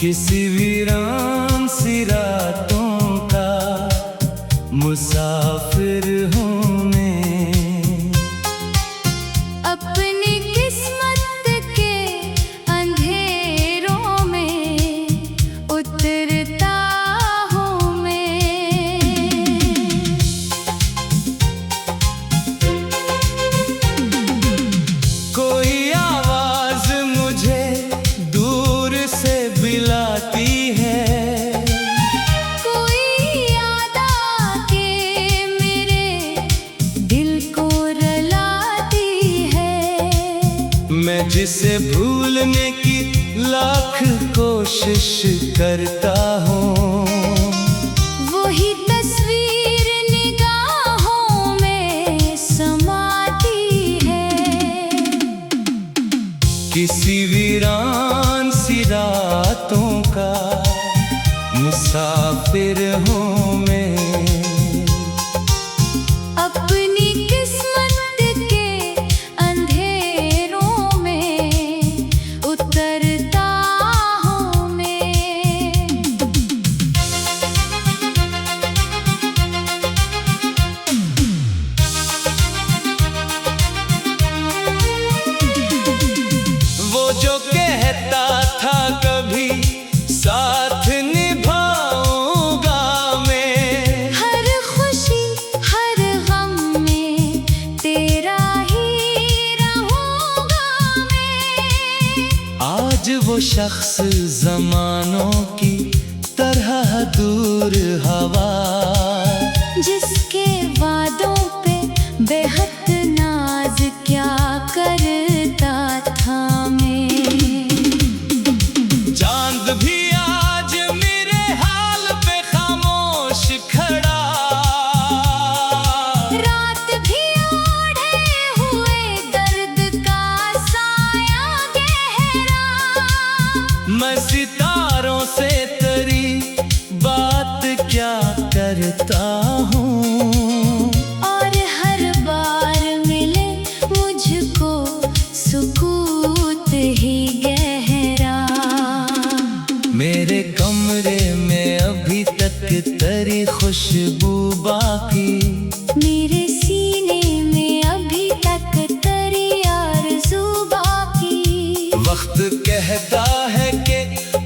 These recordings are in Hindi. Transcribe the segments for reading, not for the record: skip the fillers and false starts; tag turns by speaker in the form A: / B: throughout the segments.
A: किसी वीरान सी रातों का मुसाफिर हूँ मैं।
B: अपनी किस्मत के अंधेरों में उतरता हूँ मैं।
A: कोई आवाज मुझे दूर से बुलाती है,
B: कोई याद आके मेरे दिल को रुलाती है।
A: मैं जिसे भूलने की लाख कोशिश करता हूँ,
B: वही तस्वीर निगाहों में समाती है।
A: किसी वीरान सी रातों का मुसाफिर हूँ मैं।
B: अपनी किस्मत के अंधेरों में उतरता हूँ मैं।
A: वो जो कहता था कभी साथ निभाऊंगा मैं,
B: हर खुशी हर गम में तेरा ही रहूंगा मैं।
A: आज वो शख्स जमानों की तरह दूर हवा,
B: जिसके वादों पे बेहद नाज क्या करता था मैं।
A: चांद भी आज मेरे हाल पे खामोश खड़ा,
B: रात भी ओढ़े हुए दर्द का साया गहरा।
A: मैं सितारों से तेरी बात क्या करता हूँ,
B: और हर बार मिले मुझको सुकूत ही गहरा।
A: मेरे कमरे में अभी तक तेरी खुशबू बाकी,
B: मेरे सीने में अभी तक तेरी आरज़ू बाकी।
A: वक्त कहता है कि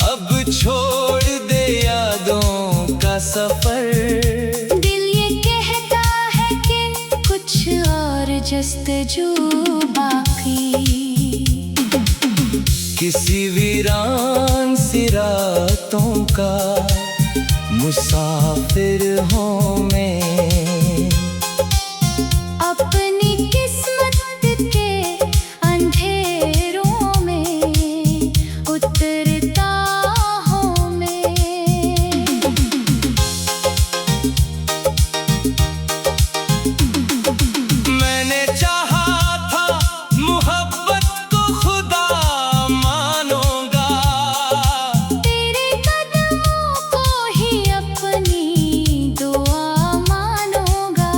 A: अब छोड़ दे यादों का सफर,
B: दिल ये कहता है कि कुछ और जस्तजू बाकी।
A: किसी वीरान सी रातों का मुसाफिर हूँ मैं।
B: अपनी किस्मत के अंधेरों में उतरता हूँ मैं।
A: मैंने चाहा था मोहब्बत को खुदा मानूंगा,
B: तेरे कदमों को ही अपनी दुआ मानूंगा।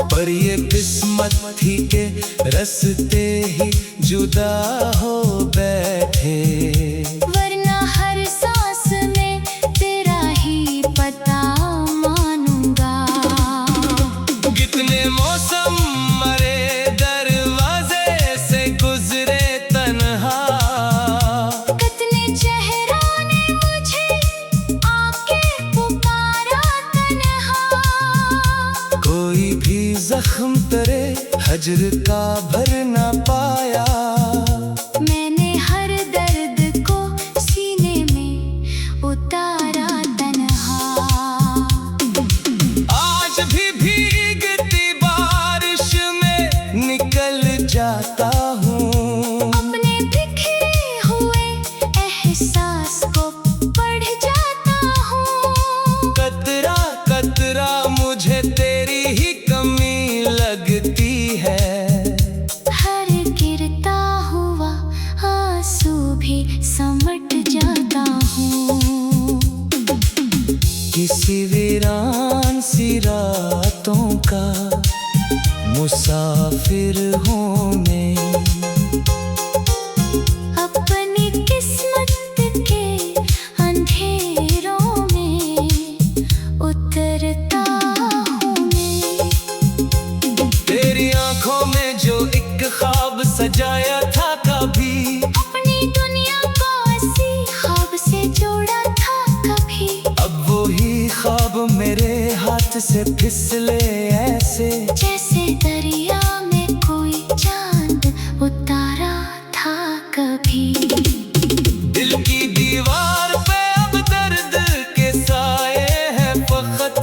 A: पर ये किस्मत थी के रस्ते ही जुदा हो बैठे।
B: वरना हर सांस में तेरा ही पता मानूंगा।
A: कितने मौसम मरे दरवाजे से गुजरे तन्हा,
B: कितने चेहरों ने मुझे आके पुकारा तन्हा।
A: कोई भी जख्म तेरे हजर का भर ना पाया।
B: मैंने हर दर्द को
A: सजाया था कभी,
B: अपनी दुनिया को ऐसी ख्वाब से जोड़ा था कभी।
A: अब वही ख्वाब मेरे हाथ से फिसले ऐसे,
B: जैसे दरिया में कोई चांद उतारा था कभी।
A: दिल की दीवार पे अब दर्द के साए हैं फकत,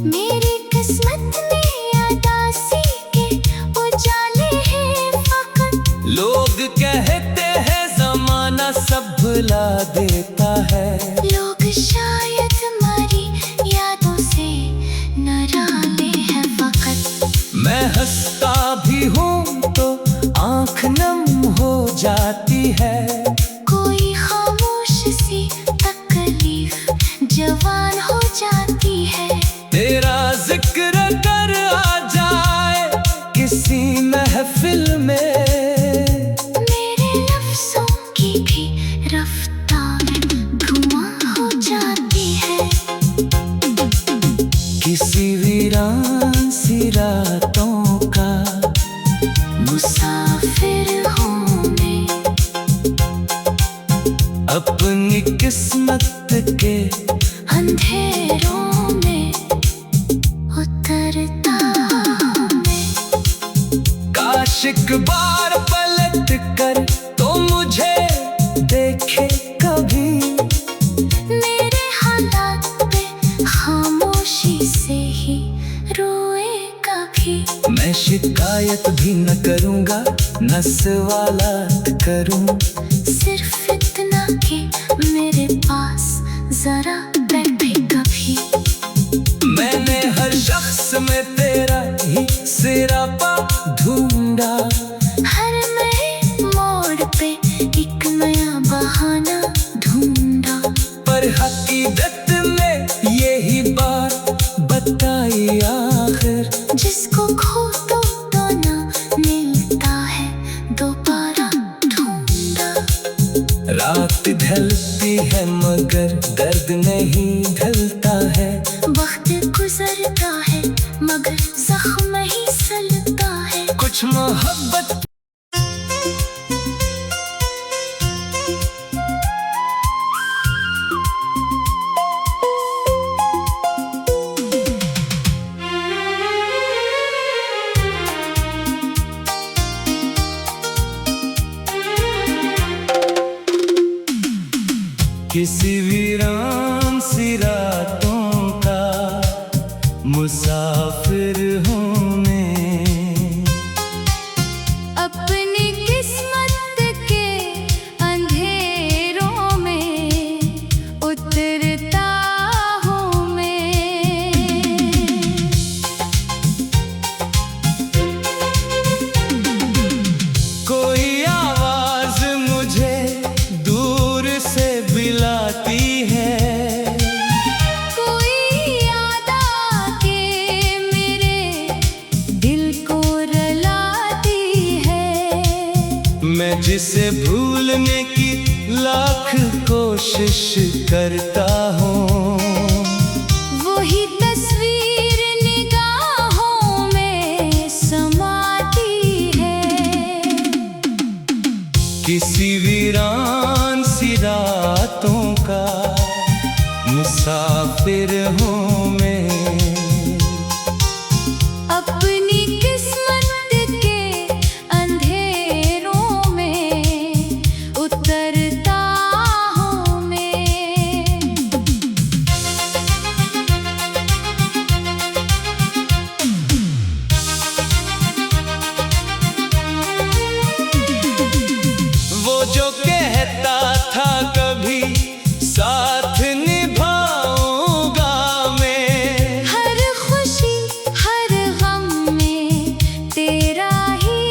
B: मेरी किस्मत में उदासी के उजाले हैं फकत।
A: लोग कहते हैं जमाना सब भुला देता है,
B: लोग शायद हमारी यादों से निराले हैं फकत।
A: मैं हंसता भी हूँ तो आँख नम हो जाती है,
B: कोई खामोश सी तकलीफ जवान हो जाती है।
A: तेरा जिक्र कर आ जाए किसी महफिल में,
B: मेरे लफ्जों की भी रफ्तार धुआं हो जाती है।
A: किसी वीरान सी रातों का
B: मुसाफिर हूँ मैं,
A: अपनी किस्मत के
B: अंधेरों में उतरता हूँ मैं।
A: काश एक बार पलट कर तो मुझे देखे कभी,
B: मेरे हालात पे खामोशी से ही रोए कभी।
A: मैं शिकायत भी न करूँगा न सवालात करूँ,
B: सिर्फ इतना कि मेरे पास जरा बैठे कभी।
A: मैंने हर शख्स में तेरा ही सिरापा ढूंढा,
B: हर नए मोड़ पे एक नया बहाना ढूंढा।
A: पर हकीकत में यही बात बताई आखिर,
B: जिसको खो दो तो ना मिलता है दोबारा ढूंढा।
A: रात ढलती है मगर दर्द नहीं ढलता है,
B: वक्त गुजरता है मगर जख्म ही सलता है।
A: कुछ मोहब्बत किसी वीरान सी रातों का मुसाफिर हूँ मैं,
B: अपनी किस्मत के अंधेरों में उतरता हूँ मैं।
A: कोई आवाज मुझे दूर से बुलाती है,
B: कोई याद आके मेरे दिल को रुलाती है।
A: मैं जिसे भूलने की लाख कोशिश करता हूँ,
B: वही तस्वीर निगाहों में समाती है।
A: किसी वीरान सी रातों का मुसाफिर हूँ मैं,
B: अपनी किस्मत के अंधेरों में उतरता हूँ मैं।
A: वो जो कहता था कभी साथ निभाऊंगा मैं,
B: हर खुशी हर गम में तेरा ही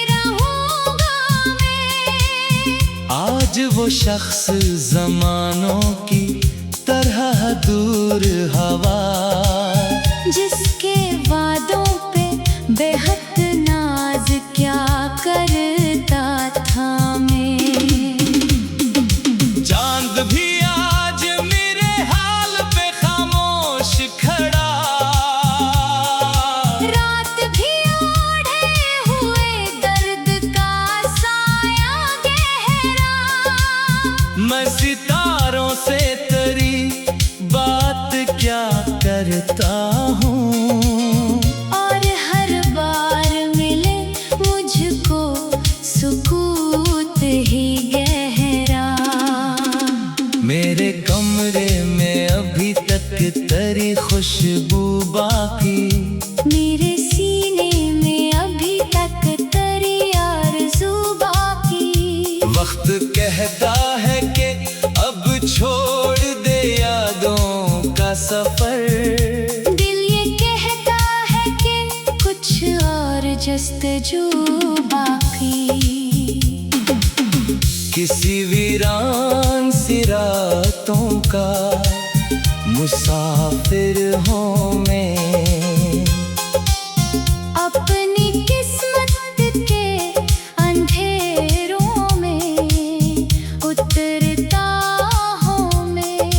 B: रहूंगा मैं।
A: आज वो शख्स जमानों की तरह दूर हवा,
B: जिसके वादों पे बेहद नाज क्या करता था मैं।
A: चांद भी आज मेरे हाल पे खामोश खड़ा,
B: रात भी ओढ़े हुए दर्द का
A: मुसाफिर हूँ मैं।
B: अपनी किस्मत के अंधेरों में उतरता हूँ मैं।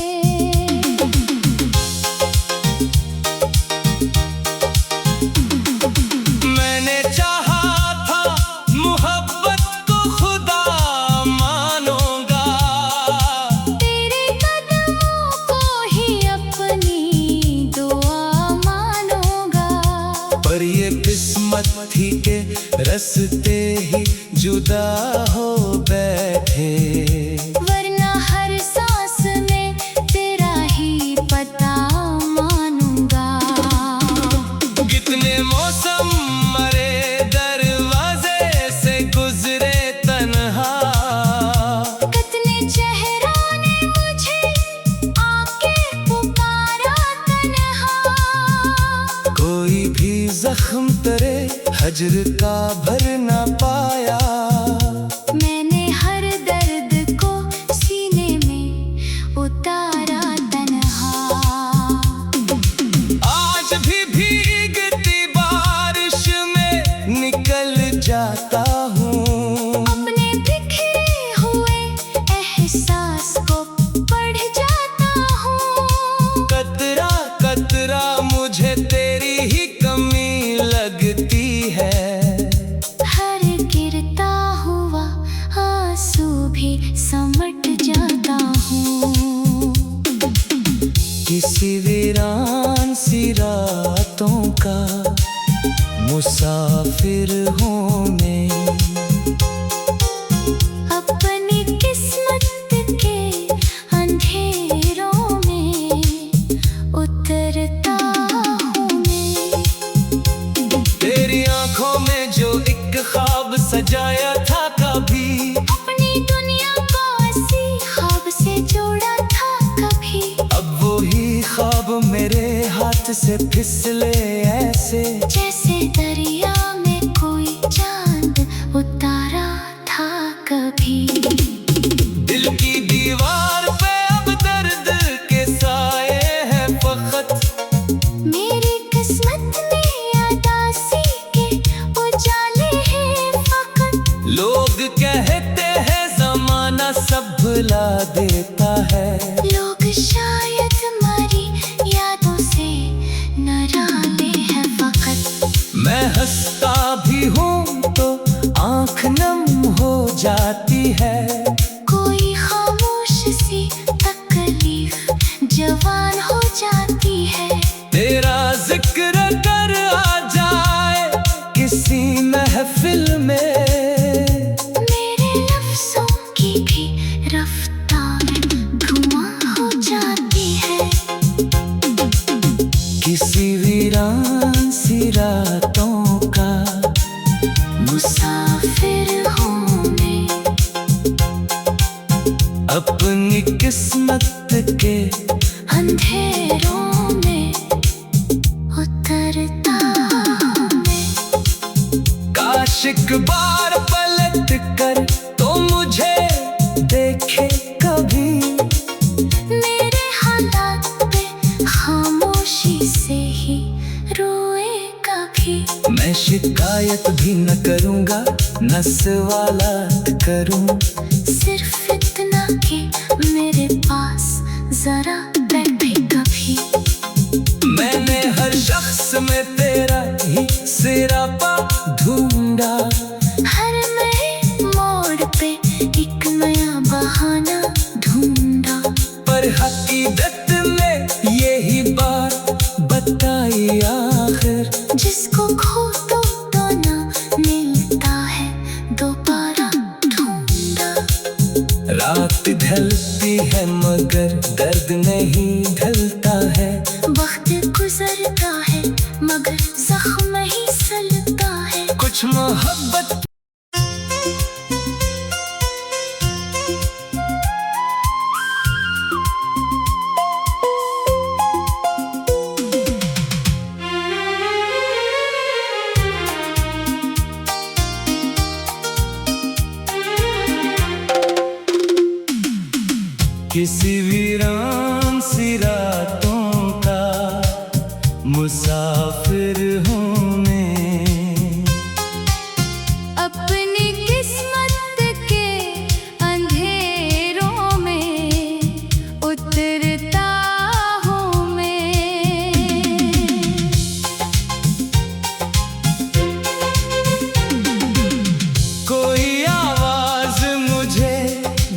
A: मैंने चाहा था मोहब्बत को खुदा मानूंगा,
B: तेरे कदमों को ही अपनी दुआ मानूंगा।
A: पर ये किस्मत थी के रस्ते ही जुदा हो बैठे।
B: वरना हर सांस में तेरा ही पता मानूंगा।
A: कितने मौसम मरे दरवाजे से गुजरे तन्हा,
B: कितने चेहरों ने मुझे आके पुकारा तन्हा।
A: कोई भी जख्म तेरे हजर का भर ना पाया।
B: मैंने हर दर्द को सीने में उतारा तन्हा।
A: आज भी भीगती बारिश में निकल जाता हूँ।
B: अपने बिखरे हुए एहसास को पढ़ जाता हूँ।
A: कतरा कतरा मुझे तेरी ही कमी लगती है।
B: हर गिरता हुआ आंसू भी समट जाता हूँ।
A: किसी वीरान सी रातों का मुसाफिर हूँ मैं।
B: अपनी किस्मत के अंधेरों में उतरता हूँ मैं।
A: तेरी आंखों में जो एक ख्वाब सजाया था कभी,
B: अपनी दुनिया को ऐसी ख्वाब से जोड़ा था कभी।
A: अब वही ख्वाब मेरे हाथ से फिसले ऐसे,
B: जैसे दरिया में कोई चांद उतारा था कभी।
A: दिल की दीवार पे अब दर्द के साए हैं फकत।
B: मेरी किस्मत में उदासी के उजाले हैं फकत।
A: लोग कहते हैं जमाना सब भुला देता है।
B: लोग शायद हमारी यादों से निराले हैं फकत।
A: मैं हंसता भी हूँ तो आँख नम हो जाती है।
B: कोई खामोश सी तकलीफ जवान हो जाती है।
A: तेरा जिक्र कर आ जाए किसी महफिल में,
B: मेरे लफ्जों की भी रफ्तार धुआं हो जाती है।
A: किसी वीरान सी रातों का
B: मुसाफिर हूँ मैं।
A: अपनी किस्मत के
B: अंधेरों में उतरता हूँ मैं।
A: काश एक बार पलट कर तो मुझे देखे कभी।
B: मेरे हालात पे खामोशी से ही रोए कभी।
A: मैं शिकायत भी न करूँगा न सवालात करूँ।
B: सिर्फ इतना कि मेरे पास जरा बैठे कभी।
A: मैंने हर शख्स में तेरा ही सिरापा ढूंढा।
B: हर नए मोड़ पे एक नया बहाना ढूंढा।
A: पर हकीकत में यही बात बताई आखिर।
B: जिसको खो तो ना मिलता है दोबारा ढूंढा।
A: रात ढलती है मगर दर्द नहीं ढलता है।
B: वक्त गुजरता है मगर जख्म ही सलता है।
A: कुछ मोहब्बत किसी वीरान सी रातों मुसाफिर हूँ मैं।
B: अपनी किस्मत के अंधेरों में उतरता हूँ मैं।
A: कोई आवाज मुझे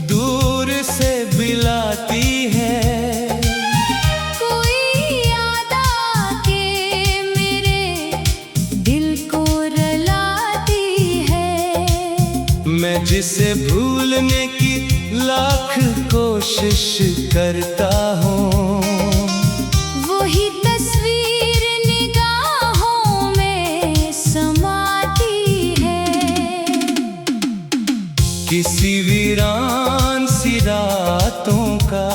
A: दूर से बुलाती है, मैं जिसे भूलने की लाख कोशिश करता हूँ,
B: वही तस्वीर निगाहों में समाती है।
A: किसी वीरान सी रातों का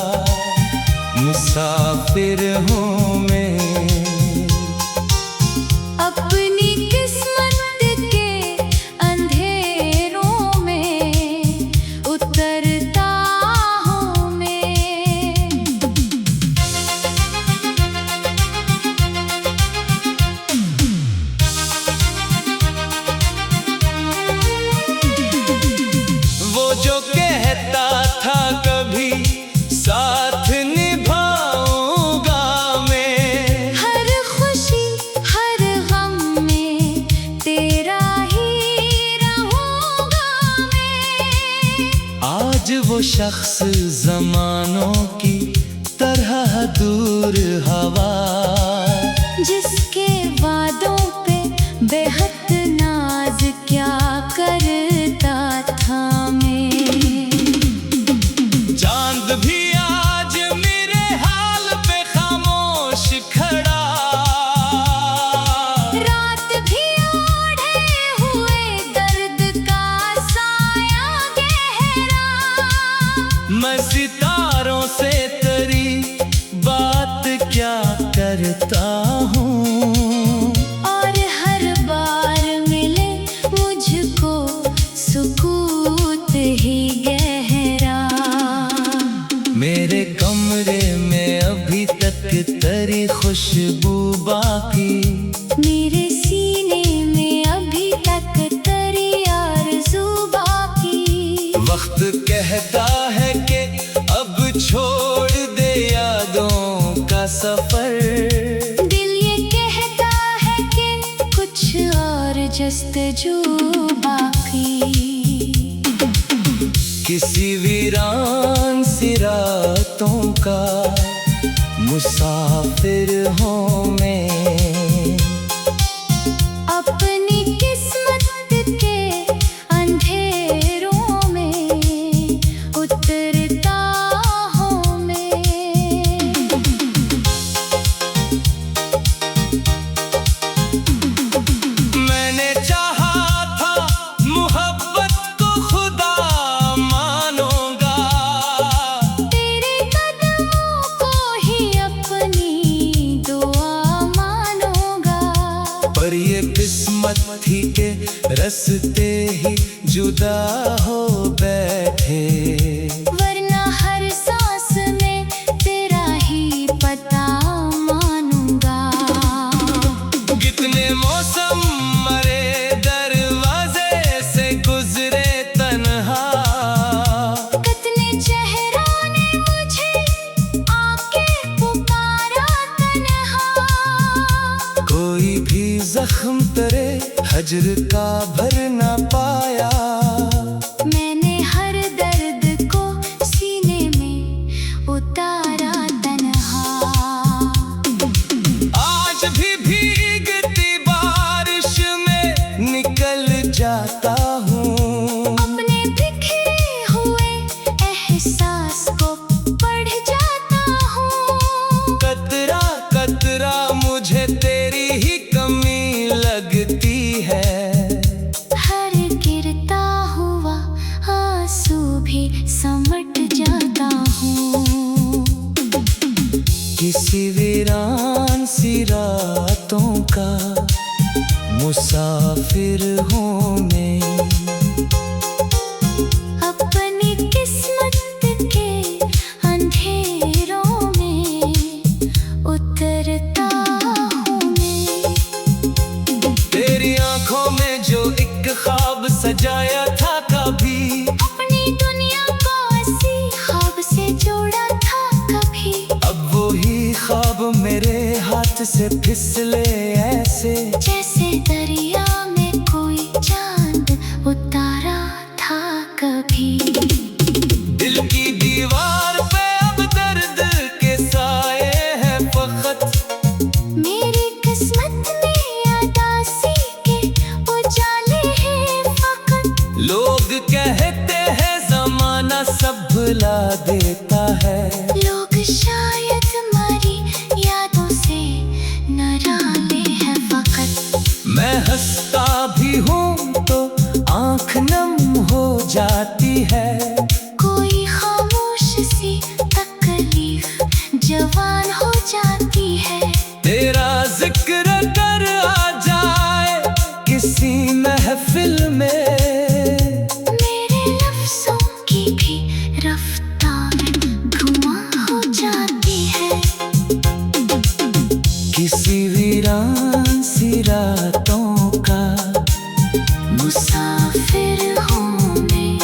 A: मुसाफिर हूँ मैं।
B: अपनी किस्मत के अंधेरों में उतरता हूँ मैं।
A: वो जो कहता था कभी साथ निभाऊंगा मैं,
B: हर खुशी हर गम में तेरा ही रहूंगा मैं।
A: आज वो शख्स जमानों की तरह दूर हवा,
B: जिसके वादों पे बेहद नाज क्या करता था मैं।
A: चांद भी आज मेरे हाल पे खामोश खड़ा,
B: रात भी ओढ़े हुए दर्द का साया गहरा।
A: मैं सितारों से तेरी बात क्या करता हूँ,
B: और हर बार मिले मुझको सुकूत ही गहरा।
A: मेरे कमरे में अभी तक तेरी खुशबू बाकी,
B: मेरे सीने में अभी तक तेरी आरज़ू बाकी।
A: वक्त कहता है कि अब छोड़ दे यादों का सफर,
B: दिल ये कहता है कि कुछ और जस्तजू बाकी।
A: किसी वीरान सी रातों का मुसाफिर हूँ मैं।
B: अपनी किस्मत के अंधेरों में उतरता हूँ मैं।
A: मैंने चाहा था मोहब्बत को खुदा मानूंगा,
B: तेरे कदमों को ही अपनी दुआ मानूंगा।
A: पर ये किस्मत थी के रस्ते ही जुदा हो बैठे,
B: वरना हर सांस में तेरा ही पता मानूंगा।
A: कितने मौसम मरे दरवाजे से गुजरे तन्हा,
B: कितने चेहरों ने मुझे आके पुकारा तन्हा।
A: कोई भी जख्म तेरे हजर का भर ना पाया,
B: मैंने हर दर्द को सीने में उतारा तन्हा।
A: आज भी भीगती बारिश में निकल जाता हूँ,
B: अपने बिखरे हुए एहसास को पढ़ जाता हूँ।
A: कतरा कतरा मुझे तेरी ही कमी लगती है,
B: हर गिरता हुआ आंसू भी समट जाता हूँ।
A: किसी वीरान सी रातों का मुसाफिर हूँ मैं।
B: अपनी किस्मत के अंधेरों में उतरता हूँ
A: कभी,
B: अपनी दुनिया को ऐसी ख्वाब से जोड़ा था कभी।
A: अब वही ख्वाब मेरे हाथ से फिसले ऐसे,
B: जैसे दरिया में कोई चांद उतारा था कभी।
A: दिल की दीवार पे अब दर्द के साए हैं फकत,
B: मेरी किस्मत में उदासी के उजाले हैं फकत।
A: लोग कहते हैं जमाना सब भुला देता है,
B: लोग शायद हमारी यादों से नराले हैं फकत।
A: मैं हंसता भी हूँ तो आँख नम हो जाती है,
B: कोई खामोश सी तकलीफ जवान हो जाती है।
A: तेरा जिक्र कर आ जाए किसी महफिल में,
B: मेरे लफ्जों की भी रफ्तार धुआं हो जाती है।
A: किसी वीरान सी रातों का
B: मुसाफिर हूँ मैं,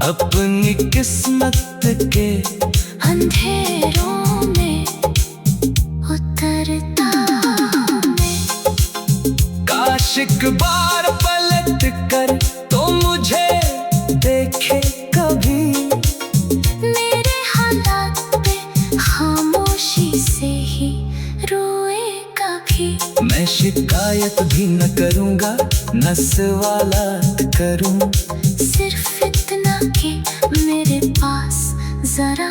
A: अपनी किस्मत के
B: अंधेरों में उतरता हूँ मैं।
A: काश एक बार पलट कर तो मुझे देखे कभी,
B: मेरे हालात पे खामोशी से ही रोए कभी।
A: मैं शिकायत भी न करूँगा न सवालात करूँ,
B: सिर्फ इतना कि मेरे पास जरा